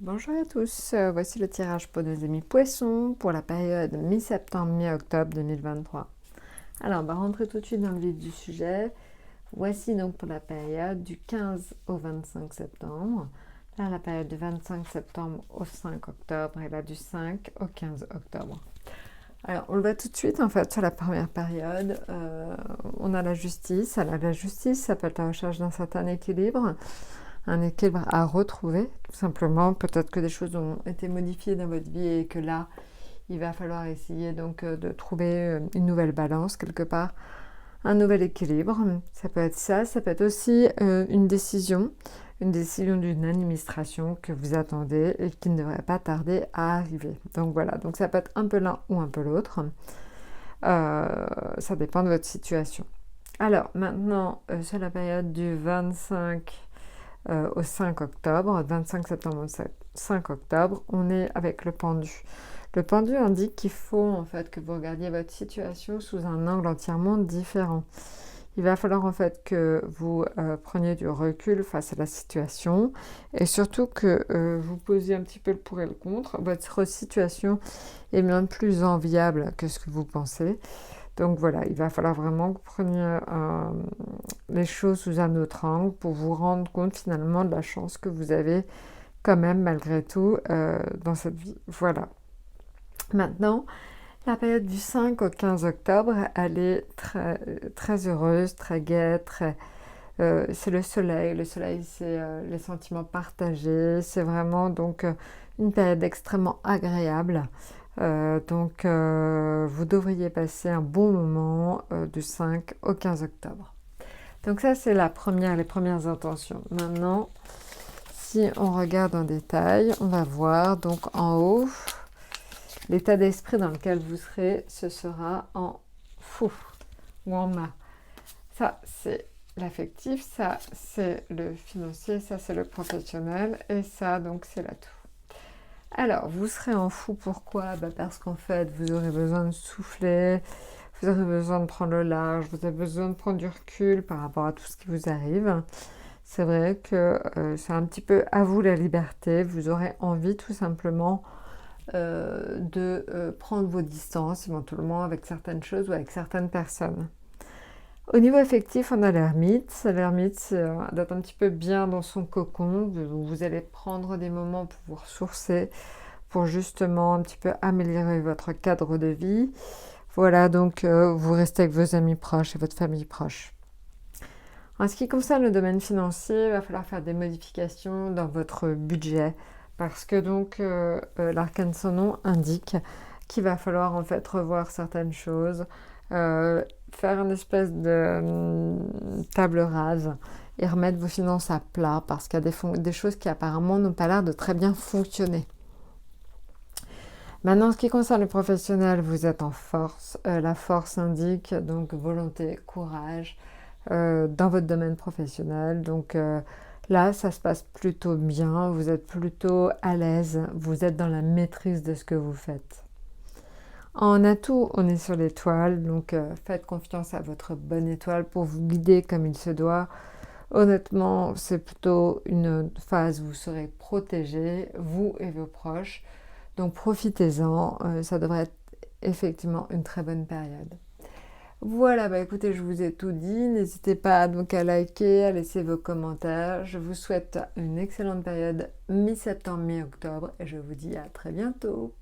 Bonjour à tous, voici le tirage pour nos amis poissons pour la période mi-septembre-mi-octobre 2023. Alors, on va rentrer tout de suite dans le vif du sujet. Voici donc pour la période du 15 au 25 septembre. Là, la période du 25 septembre au 5 octobre et là du 5 au 15 octobre. Alors, on le voit tout de suite en fait sur la première période. On a la justice. Alors, la justice, ça peut être la recherche d'un certain équilibre. Un équilibre à retrouver, tout simplement. Peut-être que des choses ont été modifiées dans votre vie et que là, il va falloir essayer donc de trouver une nouvelle balance quelque part, un nouvel équilibre. Ça peut être ça, ça peut être aussi une décision d'une administration que vous attendez et qui ne devrait pas tarder à arriver. Donc voilà, donc ça peut être un peu l'un ou un peu l'autre. Ça dépend de votre situation. Alors maintenant, sur la période du 25 au 5 octobre, 25 septembre au 5 octobre, on est avec le pendu. Le pendu indique qu'il faut en fait que vous regardiez votre situation sous un angle entièrement différent. Il va falloir en fait que vous preniez du recul face à la situation et surtout que vous posiez un petit peu le pour et le contre. Votre situation est bien plus enviable que ce que vous pensez. Donc voilà, il va falloir vraiment que vous preniez les choses sous un autre angle pour vous rendre compte finalement de la chance que vous avez quand même malgré tout dans cette vie. Voilà. Maintenant, la période du 5 au 15 octobre, elle est très, très heureuse, très gaie, c'est le soleil. Le soleil, c'est les sentiments partagés. C'est vraiment donc une période extrêmement agréable. Donc, vous devriez passer un bon moment du 5 au 15 octobre. Donc ça, c'est les premières intentions. Maintenant, si on regarde en détail, on va voir donc en haut, l'état d'esprit dans lequel vous serez, ce sera en fou ou en ma. Ça, c'est l'affectif, ça, c'est le financier, ça, c'est le professionnel, et ça, donc, c'est l'atout. Alors, vous serez en fou, pourquoi? Parce qu'en fait, vous aurez besoin de souffler, vous aurez besoin de prendre le large, vous avez besoin de prendre du recul par rapport à tout ce qui vous arrive. C'est vrai que c'est un petit peu à vous la liberté, vous aurez envie tout simplement de prendre vos distances éventuellement avec certaines choses ou avec certaines personnes. Au niveau affectif, on a l'ermite. L'ermite, c'est d'être un petit peu bien dans son cocon. Vous allez prendre des moments pour vous ressourcer, pour justement un petit peu améliorer votre cadre de vie. Voilà, donc vous restez avec vos amis proches et votre famille proche. En ce qui concerne le domaine financier, il va falloir faire des modifications dans votre budget parce que donc l'arcane sans nom indique qu'il va falloir en fait revoir certaines choses, faire une espèce de table rase et remettre vos finances à plat parce qu'il y a des choses qui apparemment n'ont pas l'air de très bien fonctionner. Maintenant, en ce qui concerne le professionnel, vous êtes en force. La force indique donc volonté, courage dans votre domaine professionnel. Donc là, ça se passe plutôt bien. Vous êtes plutôt à l'aise. Vous êtes dans la maîtrise de ce que vous faites. En atout, on est sur l'étoile. Donc faites confiance à votre bonne étoile pour vous guider comme il se doit. Honnêtement, c'est plutôt une phase où vous serez protégé, vous et vos proches. Donc profitez-en, ça devrait être effectivement une très bonne période. Voilà, écoutez, je vous ai tout dit. N'hésitez pas donc à liker, à laisser vos commentaires. Je vous souhaite une excellente période mi-septembre, mi-octobre et je vous dis à très bientôt.